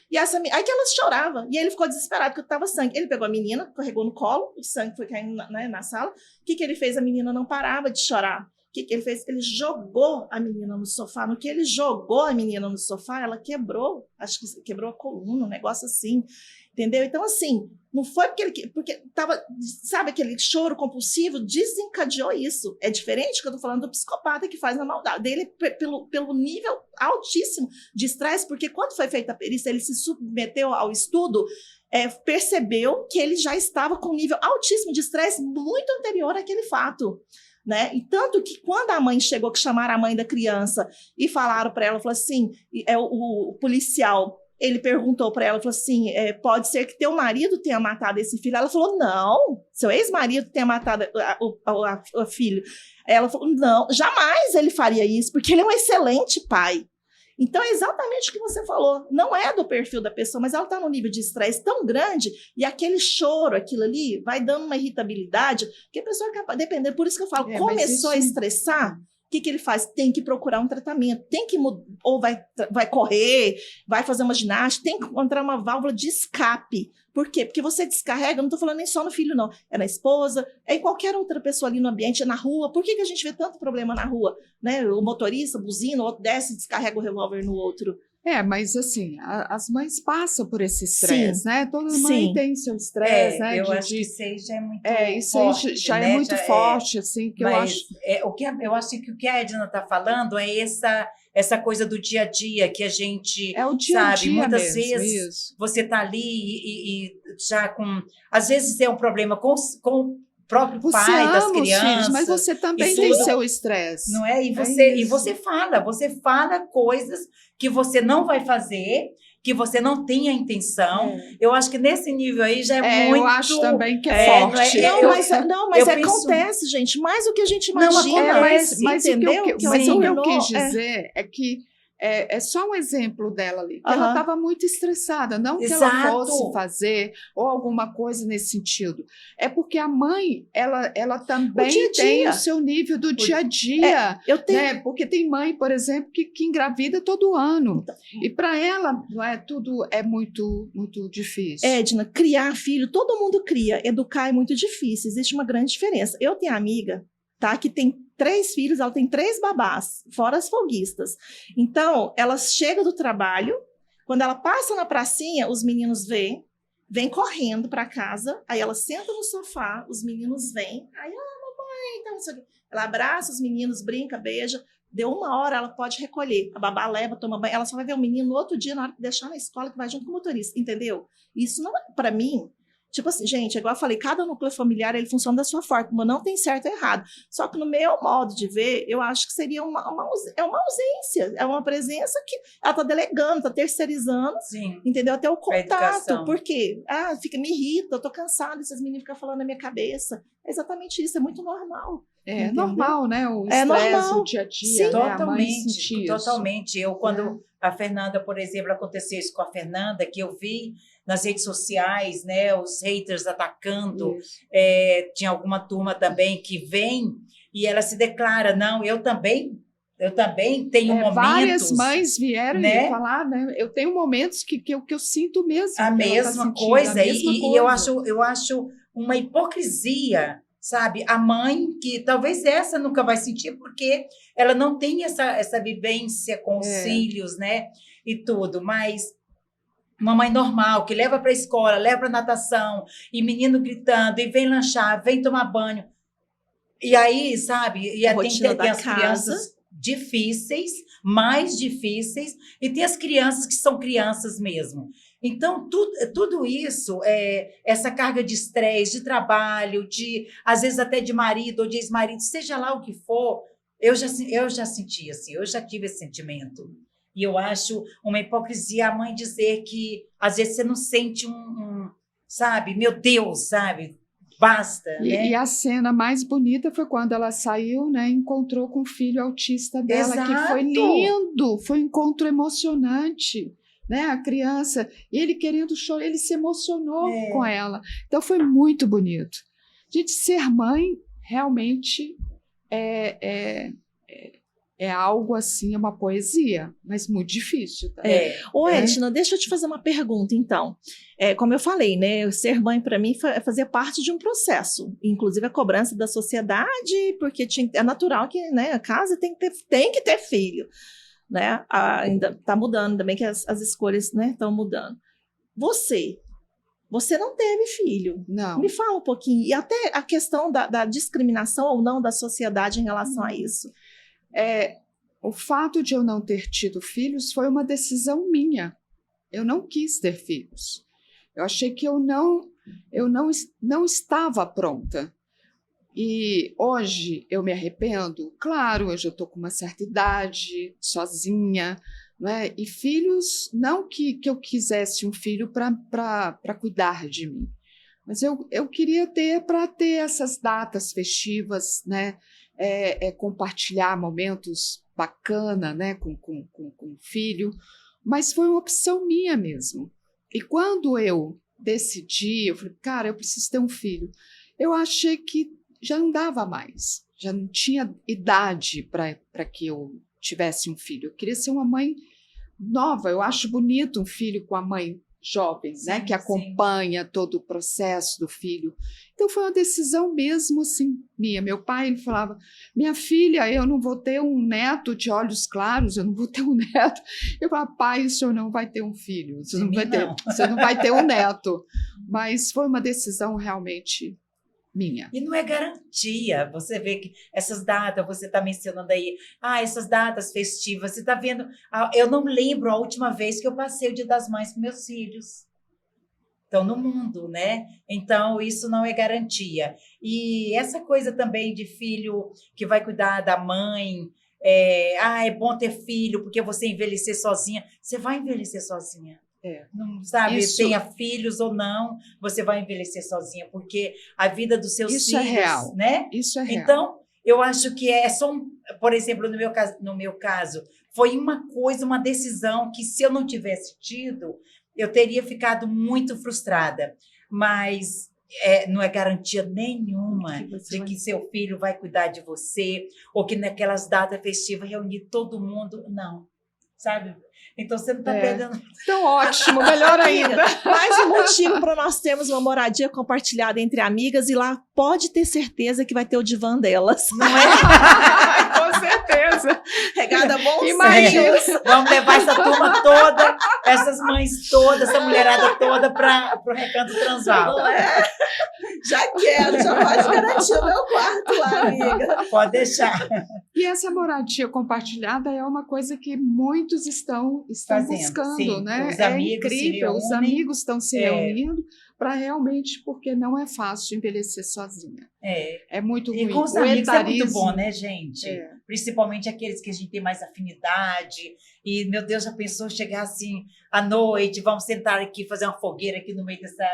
E aí que ela chorava, e ele ficou desesperado porque estava sangue. Ele pegou a menina, carregou no colo, o sangue foi caindo na sala. O que ele fez? A menina não parava de chorar. O que ele fez? Ele jogou a menina no sofá. No que ele jogou a menina no sofá, ela quebrou. Acho que quebrou a coluna, um negócio assim. Entendeu? Então, assim, não foi porque tava, sabe, aquele choro compulsivo desencadeou isso. É diferente que eu tô falando do psicopata que faz na maldade. Dele, pelo nível altíssimo de estresse, porque quando foi feita a perícia, ele se submeteu ao estudo, percebeu que ele já estava com um nível altíssimo de estresse muito anterior àquele fato. Né? E tanto que quando a mãe chegou, que chamaram a mãe da criança e falaram para ela, falou assim, o policial, ele perguntou para ela, falou assim, pode ser que teu marido tenha matado esse filho? Ela falou, não, seu ex-marido tenha matado o filho. Ela falou, não, jamais ele faria isso, porque ele é um excelente pai. Então, é exatamente o que você falou. Não é do perfil da pessoa, mas ela está num nível de estresse tão grande e aquele choro, aquilo ali, vai dando uma irritabilidade que a pessoa é capaz, dependendo. Por isso que eu falo, começou a estressar, o que ele faz? Tem que procurar um tratamento, tem que ou vai correr, vai fazer uma ginástica, tem que encontrar uma válvula de escape. Por quê? Porque você descarrega, não estou falando nem só no filho, não. É na esposa, é em qualquer outra pessoa ali no ambiente, é na rua. Por que a gente vê tanto problema na rua? Né? O motorista buzina, o outro desce e descarrega o revólver no outro. Mas assim, as mães passam por esse estresse, né? Toda mãe tem seu estresse, né? Eu acho que isso aí já é muito isso forte, aí já né? é muito forte, assim, que eu acho... eu acho que o que a Edna está falando é essa coisa do dia a dia, que a gente o dia sabe, a dia muitas mesmo, vezes isso. você está ali e já com... Às vezes é um problema com o próprio pai das crianças. Filhos, mas você também tem seu estresse. Não é? E você fala coisas que você não vai fazer, que você não tem a intenção. Eu acho que nesse nível aí já é muito... Eu acho também que é forte. Mas acontece, gente, mais do que a gente imagina. Mas o que eu quis dizer é que é só um exemplo dela ali. Ela estava muito estressada, não que ela fosse fazer ou alguma coisa nesse sentido. É porque a mãe, ela também tem o seu nível do dia a dia. Né? Porque tem mãe, por exemplo, que engravida todo ano. E para ela, tudo é muito, muito difícil. Edna, criar filho, todo mundo cria. Educar é muito difícil. Existe uma grande diferença. Eu tenho amiga, tá, que tem 3 filhos, ela tem 3 babás, fora as folguistas. Então, ela chega do trabalho, quando ela passa na pracinha, os meninos vêm correndo para casa, aí ela senta no sofá, os meninos vêm, aí, mamãe, então, isso aqui. Ela abraça os meninos, brinca, beija, deu 1 hora, ela pode recolher. A babá leva, toma banho, ela só vai ver o menino no outro dia, na hora de deixar na escola, que vai junto com o motorista, entendeu? Isso não, para mim, Tipo assim, gente, igual eu falei, cada núcleo familiar, ele funciona da sua forma, não tem certo ou errado. Só que no meu modo de ver, eu acho que seria uma ausência, é uma presença que ela está delegando, está terceirizando, Sim. entendeu? Até o contato, educação. porque, me irrita, eu tô cansada, esses meninos ficam falando na minha cabeça. É exatamente isso, é muito normal. É entendeu? normal, né? O É estresse, normal. o dia a dia, Sim, né? A mãe Totalmente, sentir isso. totalmente. Eu, quando a Fernanda, por exemplo, aconteceu isso com a Fernanda, que eu vi nas redes sociais, né, os haters atacando, Isso. tinha alguma turma também que vem e ela se declara, não, eu também tenho momentos... Várias mães vieram né? e falar, né? Eu tenho momentos que eu sinto mesmo. A que ela tá mesma sentindo, coisa, a mesma e coisa. eu acho uma hipocrisia, sabe? A mãe, que talvez essa nunca vai sentir, porque ela não tem essa vivência com os filhos, né? E tudo, mas uma mãe normal, que leva para a escola, leva para natação, e menino gritando, e vem lanchar, vem tomar banho. E aí, sabe? E A tem rotina da as casa. crianças difíceis, mais difíceis, e tem as crianças que são crianças mesmo. Então, tudo isso, essa carga de estresse, de trabalho, às vezes até de marido ou de ex-marido, seja lá o que for, eu já senti assim, eu já tive esse sentimento. E eu acho uma hipocrisia a mãe dizer que, às vezes, você não sente sabe, meu Deus, sabe, basta, né? E a cena mais bonita foi quando ela saiu, né? Encontrou com o filho autista dela, Exato. que foi lindo, foi um encontro emocionante. Né, a criança, ele querendo chorar, ele se emocionou com ela. Então foi muito bonito. Gente, ser mãe realmente é algo assim, é uma poesia, mas muito difícil. Tá? Ô, Edna, deixa eu te fazer uma pergunta, então. Como eu falei, né, ser mãe para mim fazia parte de um processo, inclusive a cobrança da sociedade, porque é natural que, né, a casa tem que ter filho. Né? Ainda está mudando, ainda bem que as escolhas, né, estão mudando. Você não teve filho. Não. Me fala um pouquinho. E até a questão da discriminação ou não da sociedade em relação a isso. O fato de eu não ter tido filhos foi uma decisão minha. Eu não quis ter filhos. Eu achei que eu não estava pronta. E hoje eu me arrependo. Claro, hoje eu estou com uma certa idade, sozinha, né? E filhos, não que eu quisesse um filho para cuidar de mim, mas eu queria ter para ter essas datas festivas, né? Compartilhar momentos bacana, né? com o filho, mas foi uma opção minha mesmo. E quando eu decidi, eu falei, cara, eu preciso ter um filho. Eu achei que já não dava mais, já não tinha idade para que eu tivesse um filho. Eu queria ser uma mãe nova. Eu acho bonito um filho com a mãe jovem, né, que acompanha todo o processo do filho. Então foi uma decisão mesmo assim minha. Meu pai, ele falava, minha filha, eu não vou ter um neto de olhos claros, eu não vou ter um neto. Eu falava, pai, o senhor não vai ter um filho, você não vai ter um neto. Mas foi uma decisão realmente minha. E não é garantia. Você vê que essas datas, você está mencionando aí, essas datas festivas, você está vendo. Eu não lembro a última vez que eu passei o Dia das Mães com meus filhos. Estão no mundo, né? Então, isso não é garantia. E essa coisa também de filho que vai cuidar da mãe, é bom ter filho porque você envelhecer sozinha. Você vai envelhecer sozinha. Não sabe, tenha filhos ou não, você vai envelhecer sozinha, porque a vida dos seus filhos, é real, né? Isso é real. Então, eu acho que por exemplo, no meu caso, foi uma decisão que se eu não tivesse tido, eu teria ficado muito frustrada, mas não é garantia nenhuma de que seu filho vai cuidar de você, ou que naquelas datas festivas reunir todo mundo, não, sabe? Então, você não está perdendo. Então, ótimo, melhor ainda. Mais um motivo para nós termos uma moradia compartilhada entre amigas, e lá pode ter certeza que vai ter o divã delas. Não é? Com certeza. Regada bom Imagina. Vamos levar essa turma toda, essas mães todas, essa mulherada toda para o Recanto Transval. Já quero, já pode garantir o meu quarto lá, amiga. Pode deixar. E essa moradia compartilhada é uma coisa que muitos estão Fazendo, buscando, sim. né? Os É amigos se incrível, os reúnem. amigos estão se reunindo para realmente, porque não é fácil envelhecer sozinha. É. É muito E ruim. com os O amigos é muito etarismo- bom, né, gente? É. Principalmente aqueles que a gente tem mais afinidade. E, meu Deus, já pensou chegar assim à noite, vamos sentar aqui, fazer uma fogueira aqui no meio dessa,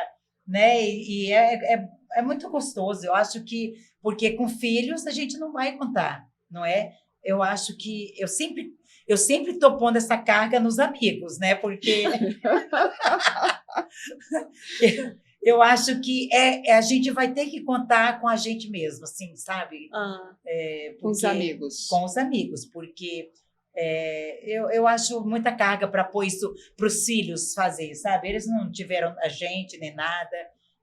né? E é muito gostoso. Eu acho que, porque com filhos a gente não vai contar, não é? Eu acho que eu sempre estou pondo essa carga nos amigos, né? Porque eu acho que a gente vai ter que contar com a gente mesmo, assim, sabe? Com os Porque- amigos. Com os amigos, porque eu acho muita carga para pôr isso para os filhos fazer, sabe? Eles não tiveram a gente nem nada,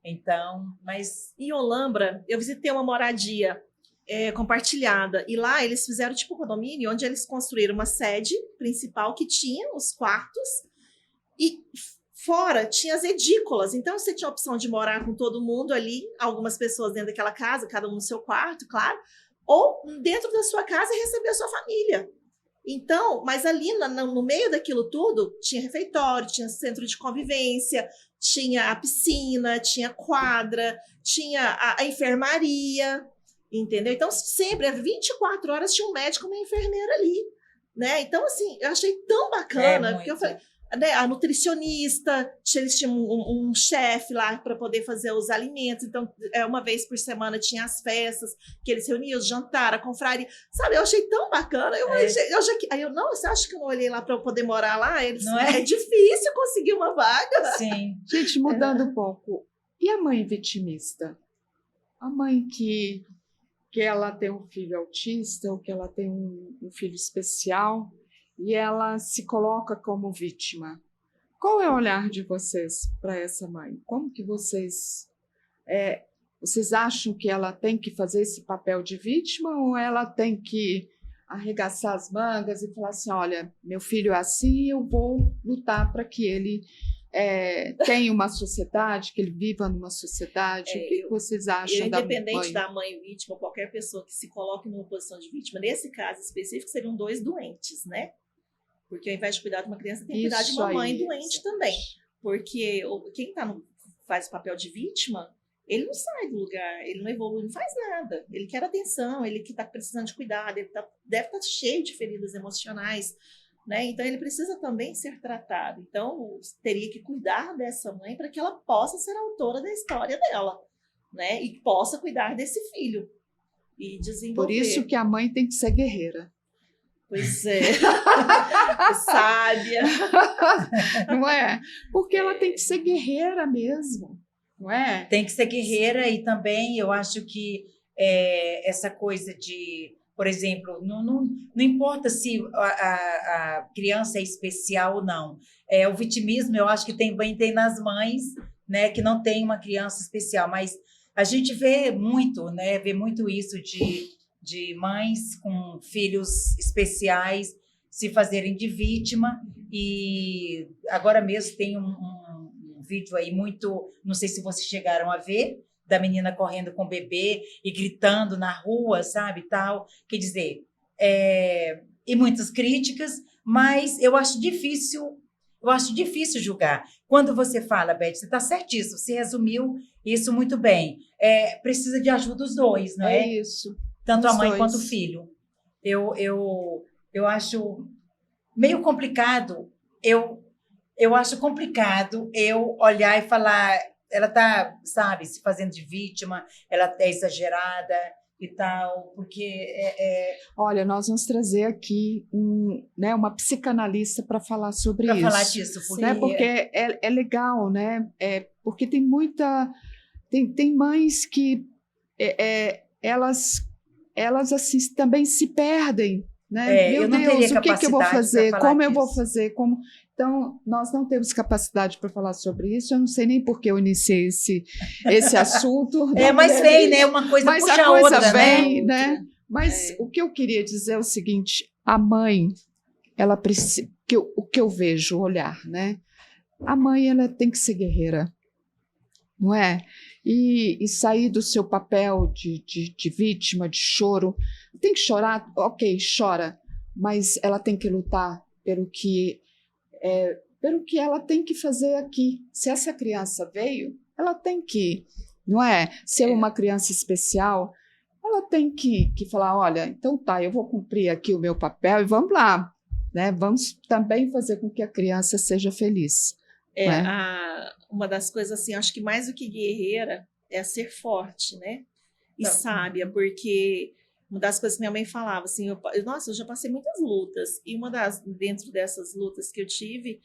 então, mas Em Olambra, eu visitei uma moradia compartilhada. E lá eles fizeram tipo um condomínio, onde eles construíram uma sede principal que tinha os quartos. E fora tinha as edículas. Então você tinha a opção de morar com todo mundo ali, algumas pessoas dentro daquela casa, cada um no seu quarto, claro. Ou dentro da sua casa e receber a sua família. Então, mas ali no meio daquilo tudo, tinha refeitório, tinha centro de convivência, tinha a piscina, tinha quadra, tinha a enfermaria, entendeu? Então, sempre, 24 horas, tinha um médico e uma enfermeira ali, né? Então, assim, eu achei tão bacana, porque eu falei, né, a nutricionista, eles tinham um chefe lá para poder fazer os alimentos, então uma vez por semana tinha as festas, que eles reuniam, os jantar, a confraria, sabe, eu achei tão bacana, não, você acha que eu não olhei lá para eu poder morar lá? Eles, Não é? é difícil conseguir uma vaga. sim. Gente, mudando um pouco. E a mãe vitimista? A mãe que ela tem um filho autista ou que ela tem um filho especial e ela se coloca como vítima. Qual é o olhar de vocês para essa mãe? Como que vocês acham que ela tem que fazer esse papel de vítima ou ela tem que arregaçar as mangas e falar assim, olha, meu filho é assim, eu vou lutar para que ele tenha uma sociedade, que ele viva numa sociedade? O que vocês acham da mãe? Independente da mãe vítima, qualquer pessoa que se coloque numa posição de vítima, nesse caso específico, seriam 2 doentes, né? Porque ao invés de cuidar de uma criança, tem que cuidar de uma mãe doente também. Porque quem faz o papel de vítima, ele não sai do lugar, ele não evolui, não faz nada. Ele quer atenção, ele que está precisando de cuidado, ele deve estar cheio de feridas emocionais, né? Então, ele precisa também ser tratado. Então, teria que cuidar dessa mãe para que ela possa ser autora da história dela, né? E possa cuidar desse filho e desenvolver. Por isso que a mãe tem que ser guerreira. Pois é. Sábia. Não é? Porque ela tem que ser guerreira mesmo, não é? Tem que ser guerreira e também eu acho que essa coisa de, por exemplo, não importa se a criança é especial ou não. O vitimismo eu acho que também tem nas mães, né, que não tem uma criança especial, mas a gente vê muito, né, isso de mães com filhos especiais se fazerem de vítima. E agora mesmo tem um vídeo aí muito, não sei se vocês chegaram a ver, da menina correndo com o bebê e gritando na rua, sabe, tal. Quer dizer, e muitas críticas, mas eu acho difícil julgar. Quando você fala, Beth, você está certíssimo, você resumiu isso muito bem. Precisa de ajuda dos dois, não é? É isso. Tanto a Os mãe dois. quanto o filho. Eu acho meio complicado. Eu acho complicado eu olhar e falar, ela está, sabe, se fazendo de vítima, ela é exagerada e tal, porque Olha, nós vamos trazer aqui uma psicanalista para falar sobre para isso. falar disso, porque, Né? Porque é legal, né? Porque tem tem mães que elas assim também se perdem, né? Meu eu não Deus, teria o que eu vou capacidade fazer? pra falar Como eu vou disso. fazer? Então, nós não temos capacidade para falar sobre isso. Eu não sei nem por que eu iniciei esse assunto. Mas vem, né? Uma coisa Mas puxa a coisa outra, vem, né? né? Mas o que eu queria dizer é o seguinte: a mãe, ela precisa, o que eu vejo, olhar, né? A mãe, ela tem que ser guerreira. não é? E sair do seu papel de vítima, de choro. Tem que chorar, ok, chora, mas ela tem que lutar pelo que ela tem que fazer aqui. Se essa criança veio, ela tem que, não é? Ser uma criança especial, ela tem que falar, olha, então tá, eu vou cumprir aqui o meu papel e vamos lá, né? Vamos também fazer com que a criança seja feliz. Né? Uma das coisas, assim, acho que mais do que guerreira é ser forte, né? E sábia, porque uma das coisas que minha mãe falava, assim, nossa, eu já passei muitas lutas, e dentro dessas lutas que eu tive,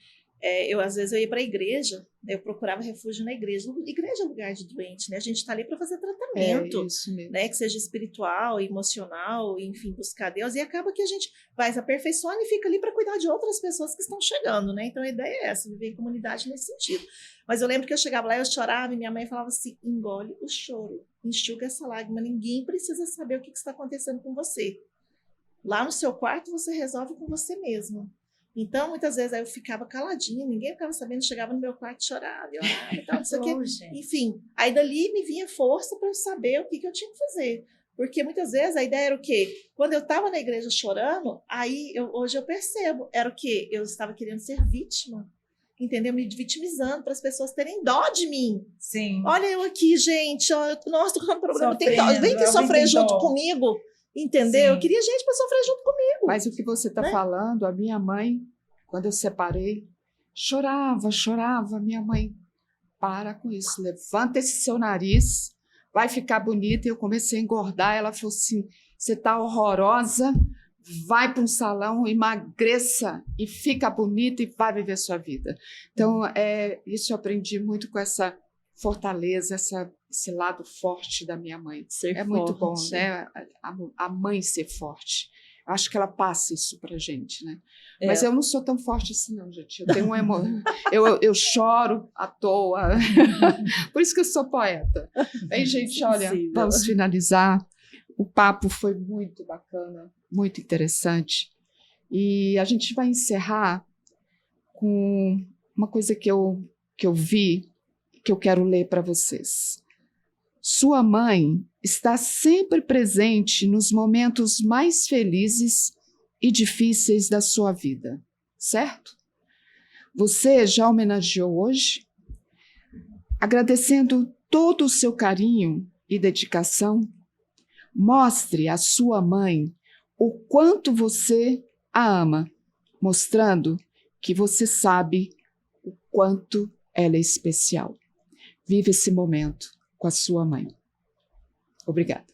às vezes eu ia para a igreja, né, eu procurava refúgio na igreja. Igreja é lugar de doente, né? A gente está ali para fazer tratamento, né? Que seja espiritual, emocional, enfim, buscar Deus. E acaba que a gente vai se aperfeiçoando e fica ali para cuidar de outras pessoas que estão chegando, né? Então a ideia é essa, viver em comunidade nesse sentido. Mas eu lembro que eu chegava lá, eu chorava e minha mãe falava assim, engole o choro, enxuga essa lágrima, ninguém precisa saber o que está acontecendo com você. Lá no seu quarto você resolve com você mesmo. Então, muitas vezes, aí eu ficava caladinha, ninguém ficava sabendo, chegava no meu quarto, chorava, e orava e tal, não sei o quê. Enfim, aí dali me vinha força para eu saber o que eu tinha que fazer. Porque muitas vezes a ideia era o quê? Quando eu estava na igreja chorando, hoje eu percebo, era o quê? Eu estava querendo ser vítima, entendeu? Me vitimizando para as pessoas terem dó de mim. Sim. Olha eu aqui, gente, nossa, tô com problema, tem dó, vem que sofrer junto comigo. Entendeu? Sim. Eu queria gente para sofrer junto comigo. Mas o que você está falando, a minha mãe, quando eu separei, chorava. Minha mãe, para com isso, levanta esse seu nariz, vai ficar bonita. E eu comecei a engordar. Ela falou assim, você está horrorosa, vai para um salão, emagreça e fica bonita e vai viver sua vida. Então, isso eu aprendi muito com essa fortaleza, esse lado forte da minha mãe. Muito bom, né? A mãe ser forte. Acho que ela passa isso pra gente, né? Mas eu não sou tão forte assim, não, gente. Eu tenho eu choro à toa. Por isso que eu sou poeta. Aí, gente, olha, vamos finalizar. O papo foi muito bacana, muito interessante. E a gente vai encerrar com uma coisa que eu vi, que eu quero ler para vocês. Sua mãe está sempre presente nos momentos mais felizes e difíceis da sua vida, certo? Você já homenageou hoje? Agradecendo todo o seu carinho e dedicação, mostre à sua mãe o quanto você a ama, mostrando que você sabe o quanto ela é especial. Vive esse momento com a sua mãe. Obrigada.